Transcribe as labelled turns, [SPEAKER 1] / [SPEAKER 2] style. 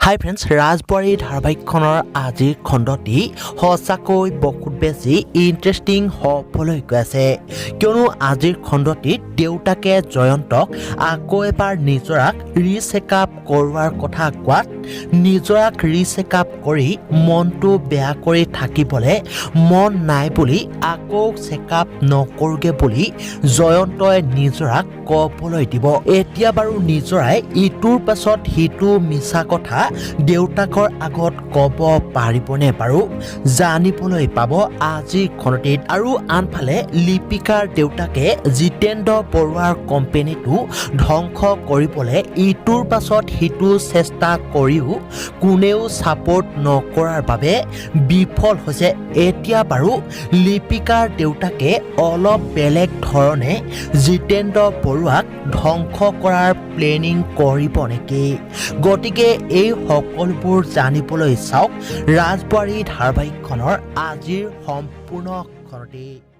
[SPEAKER 1] হাই friends, ৰাজ বুৱাৰীৰ ধাৰাবাহিকখনৰ আজিৰ খণ্ডটি সঁচাকৈ বহুত বেছি ইণ্টাৰেষ্টিং হ'বলৈ গৈ আছে। কিয়নো আজিৰ খণ্ডটিত দেউতাকে জয়ন্তক আকৌ এবাৰ নিজৰাক ৰিচেকআপ কৰোৱাৰ কথা কোৱাত নিজৰাক ৰিচেকআপ কৰি মনটো বেয়া কৰি থাকিবলৈ মন নাই বুলি আকৌ চেকআপ নকৰোগে বুলি জয়ন্তই নিজৰাক ক'বলৈ দিব। এতিয়া বাৰু নিজৰাই ইটোৰ পাছত সিটো মিছা কথা দেউতাকৰ আগত ক'ব পাৰিবনে বাৰু জানিবলৈ পাব আজিৰ খণ্ডটিত। আৰু আনফালে লিপিকাৰ দেউতাকে জিতেন্দ্ৰ বৰুৱাৰ কোম্পানীটো ধ্বংস কৰিবলৈ ইটোৰ পাছত সিটো চেষ্টা কৰিও কোনেও ছাপোৰ্ট নকৰাৰ বাবে বিফল হৈছে। এতিয়া বাৰু লিপিকাৰ দেউতাকে অলপ বেলেগ ধৰণে জিতেন্দ্ৰ বৰুৱাক ধ্বংস কৰাৰ প্লেনিং কৰিব নেকি? গতিকে এই সকলোবোৰ জানিবলৈ চাওক ৰাজ বুৱাৰী ধাৰাবাহিকখনৰ আজিৰ সম্পূৰ্ণ খণ্ডটি।